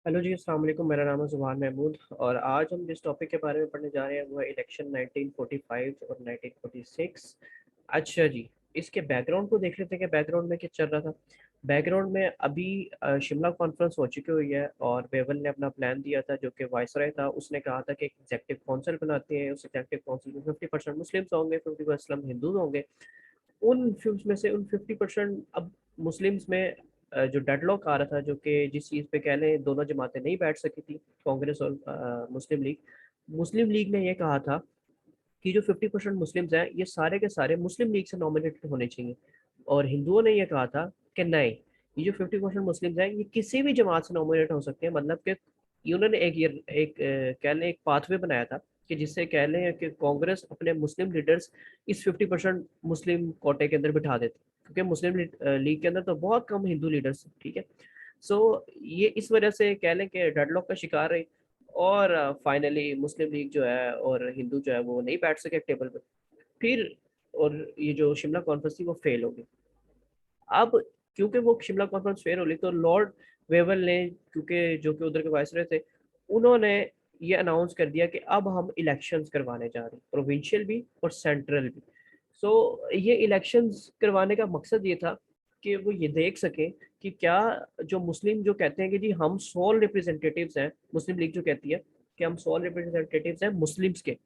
Hello जी, अस्सलाम वालेकुम। मेरा नाम है ज़ुबान महमूद और आज हम जिस टॉपिक के बारे में पढ़ने जा रहे हैं वो है इलेक्शन 1945 और 1946। अच्छा जी, इसके बैकग्राउंड को देख लेते हैं कि बैकग्राउंड में क्या चल रहा था। बैकग्राउंड में अभी शिमला कॉन्फ्रेंस हो चुकी हुई है और बेवल ने अपना प्लान दिया था जो कि वायसराय था। उसने कहा था कि एक एग्जेक्टिव काउंसिल बनाते हैं, उस एग्जेक्टिव काउंसिल में 50% मुस्लिम्स होंगे, 50% हिंदू होंगे। उन फिफ्स में से उन 50% अब मुस्लिम्स में जो डेडलॉक आ रहा था, जो कि जिस चीज़ पे कह लें दोनों जमातें नहीं बैठ सकी थी, कांग्रेस और मुस्लिम लीग ने ये कहा था कि जो 50% मुस्लिम्स हैं ये सारे के सारे मुस्लिम लीग से नॉमिनेटेड होने चाहिए। और हिंदुओं ने ये कहा था कि नहीं, ये जो 50% मुस्लिम्स हैं ये किसी भी जमात से नॉमिनेट हो सकते हैं। मतलब कि उन्होंने कह लें एक पाथवे बनाया था कि जिससे कह लें कि कांग्रेस अपने मुस्लिम लीडर्स इस 50% मुस्लिम कोटे के अंदर बिठा देते, क्योंकि मुस्लिम लीग के अंदर तो बहुत कम हिंदू लीडर्स, ठीक है। सो ये इस वजह से कह लें कि डेडलॉक का शिकार रही और फाइनली मुस्लिम लीग जो है और हिंदू जो है वो नहीं बैठ सके टेबल पे। फिर और ये जो शिमला कॉन्फ्रेंस थी वो फेल हो गई। अब क्योंकि वो शिमला कॉन्फ्रेंस फेल हो गई तो लॉर्ड वेवल ने, क्योंकि जो कि उधर के वायसराय थे, उन्होंने ये अनाउंस कर दिया कि अब हम इलेक्शंस करवाने जा रहे हैं, प्रोविंशियल भी और सेंट्रल भी। सो ये इलेक्शंस करवाने का मकसद ये था कि वो ये देख सकें कि क्या जो मुस्लिम जो कहते हैं कि जी हम सोल रिप्रेजेंटेटिव्स हैं, मुस्लिम लीग जो कहती है कि हम सोल रिप्रेजेंटेटिव्स हैं मुस्लिम्स के,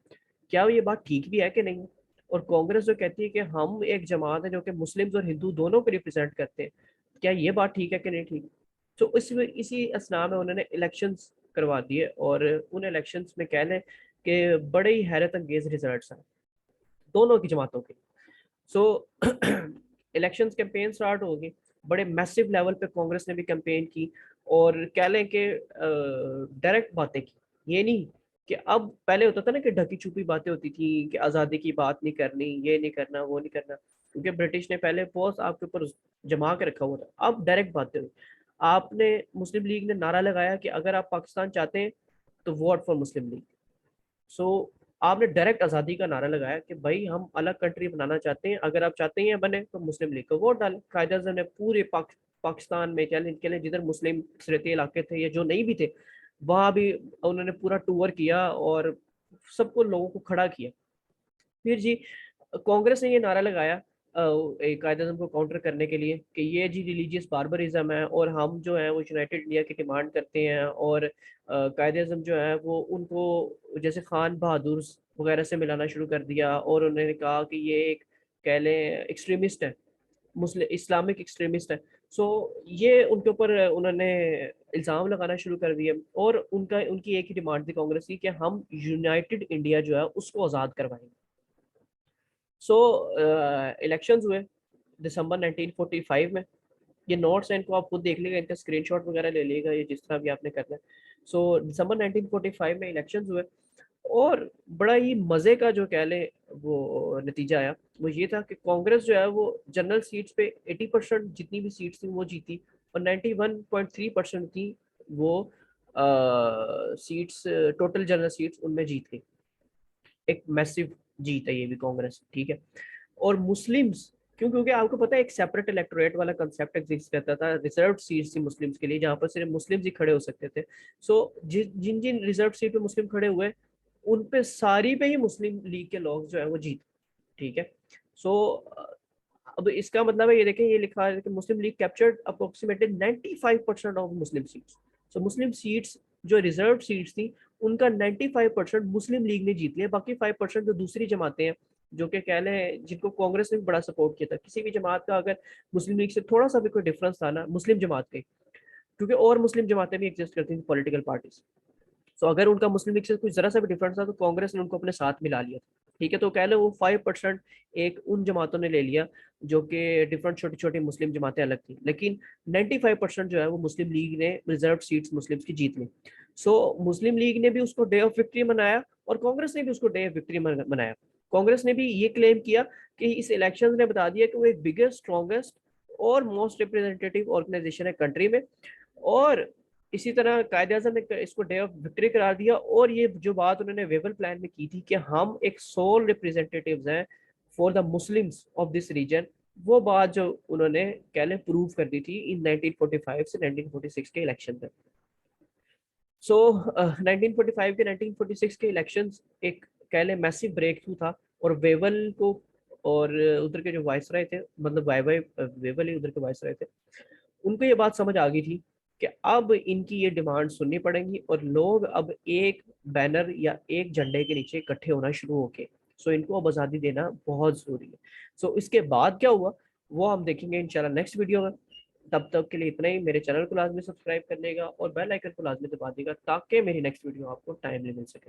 क्या ये बात ठीक भी है कि नहीं। और कांग्रेस जो कहती है कि हम एक जमात है जो कि मुस्लिम्स और हिंदू दोनों को रिप्रेजेंट करते हैं, क्या ये बात ठीक है कि नहीं ठीक। तो इसी असना में उन्होंने इलेक्शंस करवा दिए और उन इलेक्शंस में कह लें कि बड़े ही हैरत अंगेज रिजल्ट आए दोनों की जमातों के। सो इलेक्शंस कैंपेन स्टार्ट हो गई, बड़े मैसिव लेवल पे कांग्रेस ने भी कैंपेन की और कह लें कि डायरेक्ट बातें की। ये नहीं कि अब पहले होता था ना कि ढकी छुपी बातें होती थी कि आज़ादी की बात नहीं करनी, ये नहीं करना, वो नहीं करना, क्योंकि ब्रिटिश ने पहले बहुत आपके ऊपर जमा के रखा हुआ था। अब डायरेक्ट बातें हुई। आपने मुस्लिम लीग ने नारा लगाया कि अगर आप पाकिस्तान चाहते हैं तो वोट फॉर मुस्लिम लीग। सो आपने डायरेक्ट आज़ादी का नारा लगाया कि भाई हम अलग कंट्री बनाना चाहते हैं, अगर आप चाहते हैं बने तो मुस्लिम लीग को वोट डालें। कायद अज़म ने पूरे पाकिस्तान में चैलेंज के लिए जिधर मुस्लिम सरहती इलाके थे या जो नहीं भी थे वहाँ भी उन्होंने पूरा टूर किया और सबको लोगों को खड़ा किया। फिर जी कांग्रेस ने ये नारा लगाया कायदे आज़म को काउंटर करने के लिए कि ये जी रिलीजियस बार्बरिज्म है और हम जो है वो यूनाइटेड इंडिया की डिमांड करते हैं। और कायदे आज़म जो है वो उनको जैसे खान बहादुर वगैरह से मिलाना शुरू कर दिया और उन्होंने कहा कि ये एक कह लें एक्सट्रीमिस्ट है, मुस्लिम इस्लामिक एक्सट्रीमिस्ट है। सो ये उनके ऊपर उन्होंने इल्ज़ाम लगाना शुरू कर दिए और उनकी एक ही डिमांड थी कांग्रेस की कि हम यूनाइटेड इंडिया जो है उसको आज़ाद करवाएंगे। सो इलेक्शंस हुए दिसंबर 1945 में। ये नोट्स हैं, इनको आप खुद देख लीजिएगा, इनका स्क्रीनशॉट वगैरह ले लीजिएगा, ये जिस तरह भी आपने करना है। सो दिसंबर 1945 में इलेक्शंस हुए और बड़ा ही मज़े का जो कह लें वो नतीजा आया वो ये था कि कांग्रेस जो है वो जनरल सीट्स पे 80% जितनी भी सीट्स थी वो जीती और 91.3% थी वो सीट्स, टोटल जनरल सीट्स उनमें जीत गई। एक मैसिव जीत है ये भी कांग्रेस, ठीक है। और मुस्लिम्स क्योंकि आपको पता है एक सेपरेट इलेक्टोरेट वाला कंसेप्ट एग्जिस्ट करता था, रिजर्व सीट्स थी मुस्लिम्स के लिए जहाँ पर सिर्फ मुस्लिम्स ही खड़े हो सकते थे। सो जिन जिन रिजर्व सीट पे मुस्लिम खड़े हुए उन पे सारी पे ही मुस्लिम लीग के लोग जो है वो जीत, ठीक है। सो अब इसका मतलब है ये देखें, ये लिखा है कि Muslim League captured approximately 95% of Muslim seats. So Muslim seats जो रिजर्व सीट्स थी उनका 95% मुस्लिम लीग ने जीत लिया। बाकी 5% जो दूसरी जमातें हैं जो कि कह लें जिनको कांग्रेस ने भी बड़ा सपोर्ट किया था, किसी भी जमात का अगर मुस्लिम लीग से थोड़ा सा भी कोई डिफरेंस था ना मुस्लिम जमात के, क्योंकि और मुस्लिम जमातें भी एग्जिस्ट करती थी पॉलिटिकल पार्टीज। तो अगर उनका मुस्लिम लीग से कुछ जरा सा भी डिफरेंस था तो कांग्रेस ने उनको अपने साथ मिला लिया था, ठीक है। तो कह लो वो 5% एक उन जमातों ने ले लिया जो कि डिफरेंट छोटी छोटी मुस्लिम जमातें अलग थी, लेकिन 95% जो है वो मुस्लिम लीग ने रिजर्व सीट्स मुस्लिम्स की जीत ली। सो मुस्लिम लीग ने भी उसको डे ऑफ विक्ट्री मनाया और कांग्रेस ने भी उसको डे ऑफ विक्ट्री मनाया। कांग्रेस ने भी ये क्लेम किया कि इस इलेक्शन ने बता दिया कि वो एक बिगेस्ट स्ट्रॉन्गेस्ट और मोस्ट रिप्रेजेंटेटिव ऑर्गेनाइजेशन है कंट्री में। और इसी तरह कायदे आज़म ने इसको डे ऑफ विक्ट्री करार दिया। और ये जो बात उन्होंने वेबल प्लान में की थी कि हम एक सोल रिप्रेजेंटेटिव्स हैं for the Muslims of this region, वो बात जो उन्होंने कह लें प्रूव कर दी थी इन 1945 से 1946 के इलेक्शन में। सो 1945 के 1946 के इलेक्शंस एक कह लें मैसिव ब्रेक थ्रू था, और वेवल को और उधर के जो वाइसराय थे, मतलब वेवल ही उधर के वाइसराय थे, उनको ये बात समझ आ गई थी कि अब इनकी ये डिमांड सुननी पड़ेंगी, और लोग अब एक बैनर या एक झंडे के नीचे इकट्ठे होना शुरू होके, सो इनको अब आज़ादी देना बहुत ज़रूरी है। सो इसके बाद क्या हुआ वो हम देखेंगे इंशाल्लाह नेक्स्ट वीडियो में। तब तक के लिए इतना ही। मेरे चैनल को लाजमी सब्सक्राइब करनेगा और बेल आइकन को लाजमी दबा देगा ताकि मेरी नेक्स्ट वीडियो आपको टाइमली मिल सके।